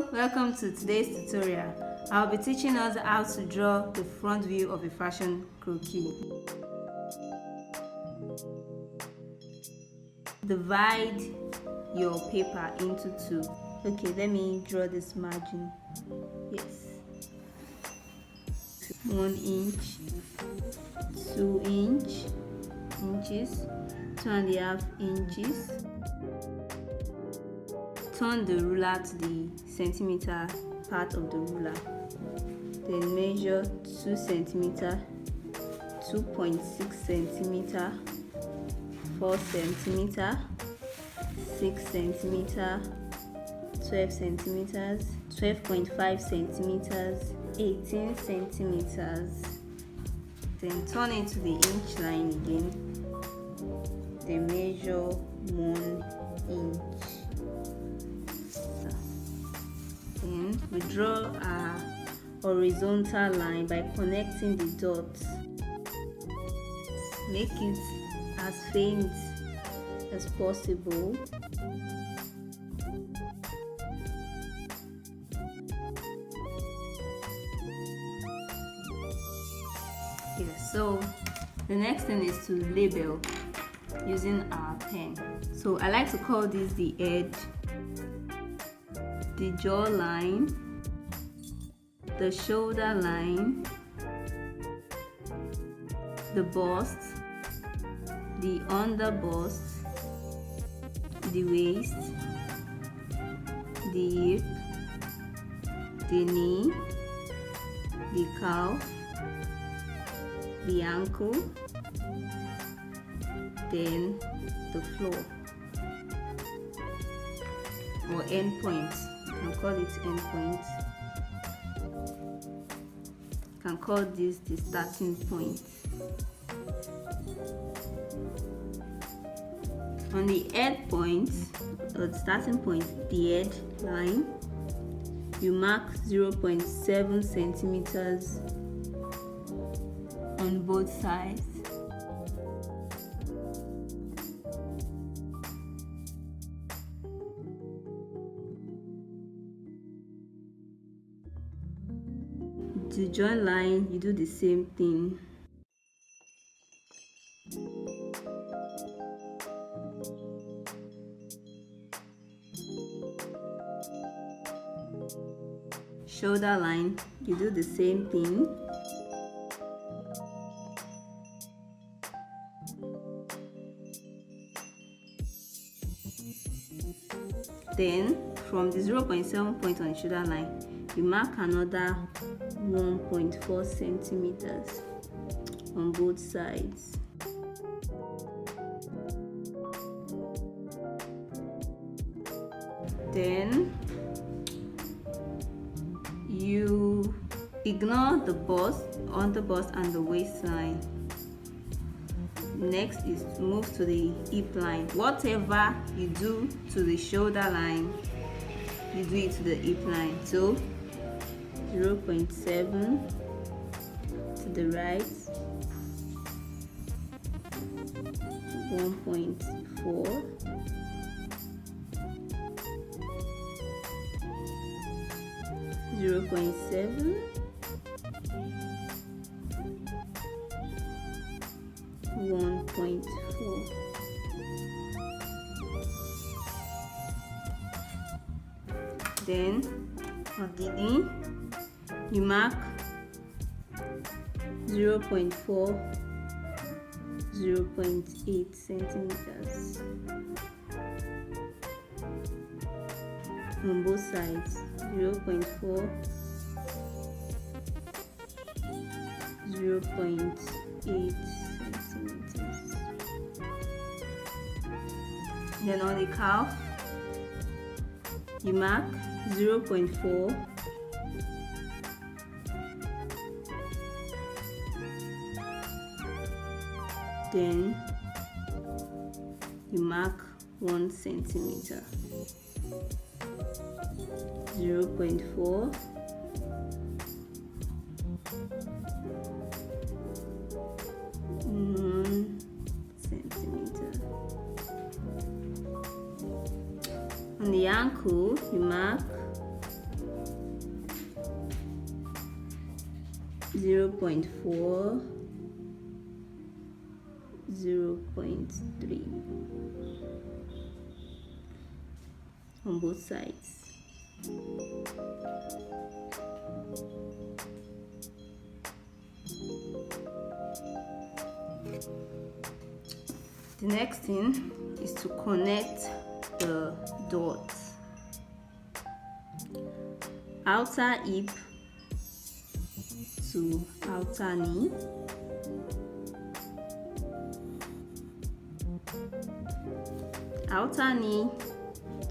Hello, welcome to today's tutorial. I'll be teaching us how to draw the front view of a fashion croquis. Divide your paper into two. Okay, let me draw this margin. Yes. 1 inch, 2 inches, 2.5 inches. Turn the ruler to the centimeter part of the ruler. Then measure 2 centimeter, 2.6 centimeter, 4 centimeter, 6 centimeter, 12 centimeters, 12.5 centimeters, 18 centimeters. Then turn it to the inch line again. Then measure 1 inch. Then we draw a horizontal line by connecting the dots. Make it as faint as possible. Yes, so the next thing is to label using our pen. So I like to call this the edge, the jawline, the shoulder line, the bust, the under bust, the waist, the hip, the knee, the calf, the ankle, then the floor or end point. You can call it end point. You can call this the starting point. On the end point or the starting point, the edge line, you mark 0.7 centimeters on both sides. To join line, you do the same thing. Shoulder line, you do the same thing. Then from the 0.7 point on the shoulder line, you mark another 1.4 centimeters on both sides. Then you ignore the bust, under bust and the waistline. Next is to move to the hip line. Whatever you do to the shoulder line, you do it to the hip line. So 0.7 to the right, 1.4, 0.7, 1.4. Then on the knee, you mark 0.4, 0.8 centimeters on both sides. 0.4, 0.8 centimeters. Then on the calf, you mark 0.4, then you mark 1 centimeter. 0.4, 1 centimeter. On the ankle, you mark 0.4, 0.3 on both sides. The next thing is to connect the dots. Outer hip to outer knee, outer knee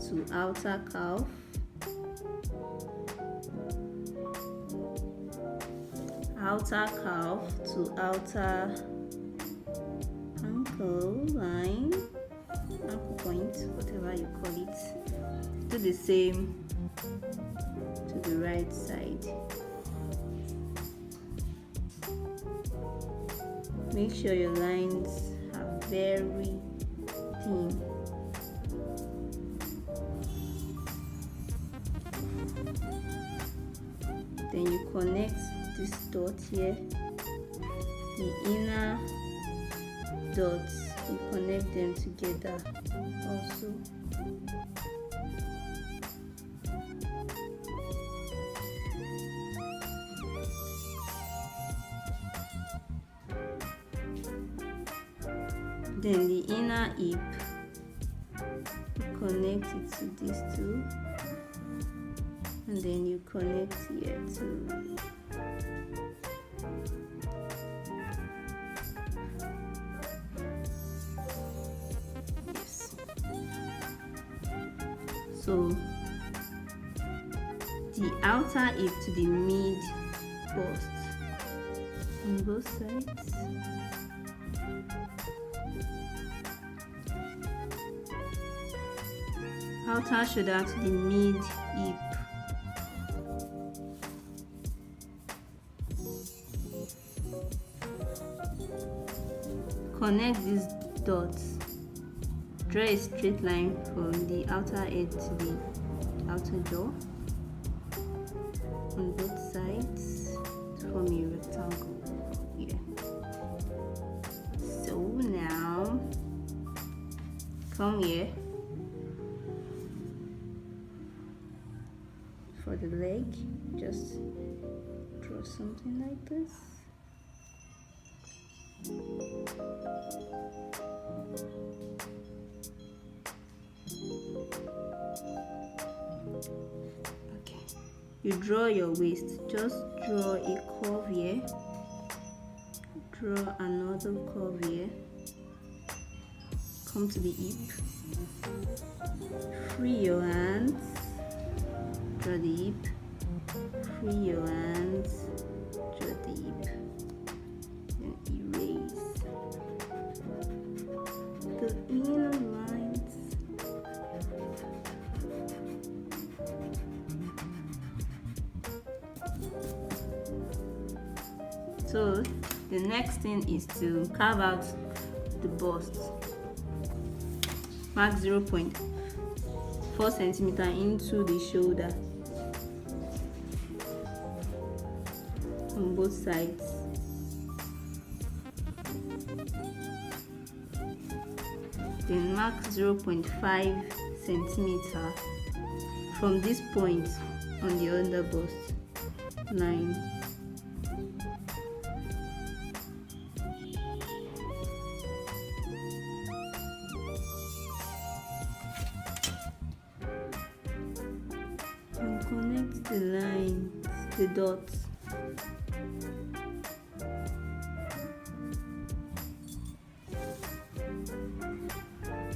to outer calf, outer calf to outer ankle line, ankle point, whatever you call it. Do the same to the right side. Make sure your lines are very thin. Then you connect this dot here, the inner dots, you connect them together also. Then the inner hip, you connect it to these two, and then you connect here too. Yes. So the outer hip to the mid bust on both sides. Outer shoulder to the mid hip. Connect these dots. Draw a straight line from the outer edge to the outer jaw on both sides to form a rectangle here. So now come here for the leg. Just draw something like this. Okay, you draw your waist, just draw a curve here, draw another curve here, come to the hip, free your hands, draw the hip, free your hands, draw the hip, then erase the inner lines. So the next thing is to carve out the bust. Mark 0.4 centimeter into the shoulder on both sides. Then mark 0.5 centimeter from this point on the under bust line. And connect the lines, the dots.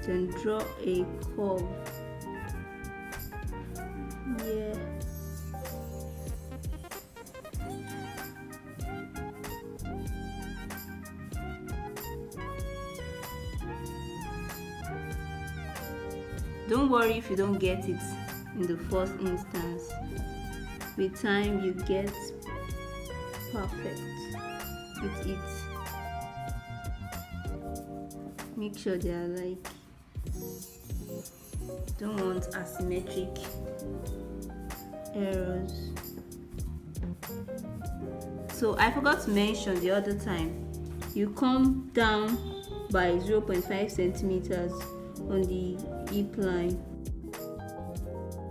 Then draw a curve here. Don't worry if you don't get it in the first instance. With time you get perfect with it. Make sure they are like, don't want asymmetric errors. So I forgot to mention the other time, you come down by 0.5 centimeters on the hip line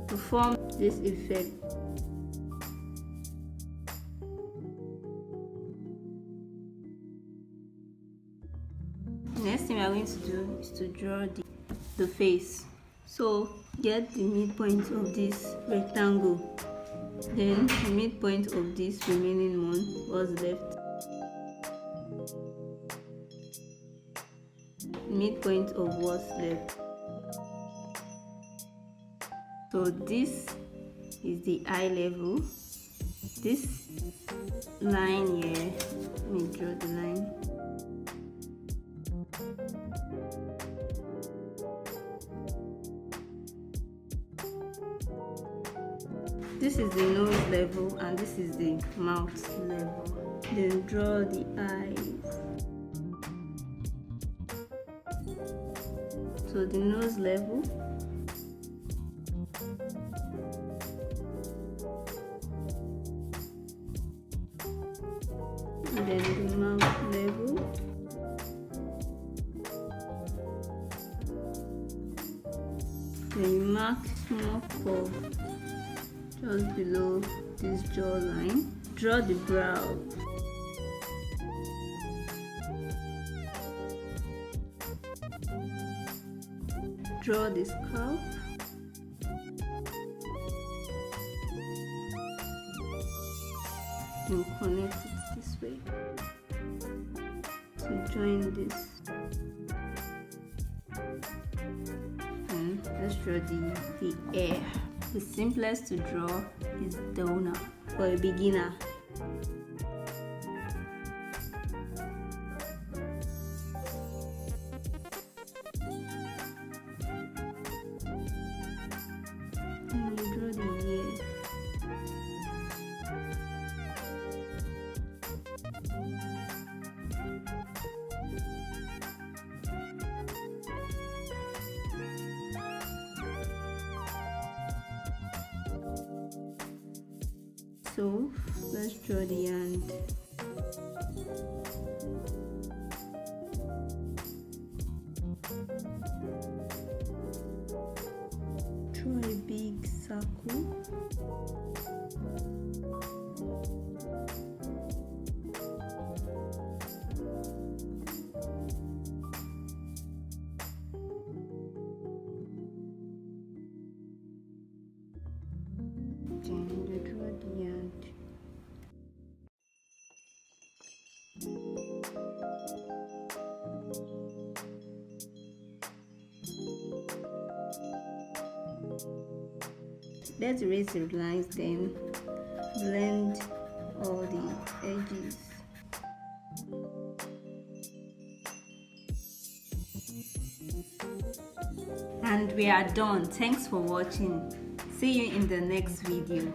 to form this effect. Next thing we are going to do is to draw the face. So get the midpoint of this rectangle, then the midpoint of this remaining one, what's left, midpoint of what's left. So this is the eye level. This line here, let me draw the line. This is the nose level and this is the mouth level. Then draw the eyes. So the nose level, and then the mouth level, then you mark small curve just below this jawline. Draw the brow. Draw the scalp. And connect it this way to join this. And let's draw the hair. The simplest to draw is donut for a beginner. And you draw the ear. So let's draw the hand. Draw a big circle. Then you draw the hand. Let's erase the lines, then blend all the edges. And we are done. Thanks for watching. See you in the next video.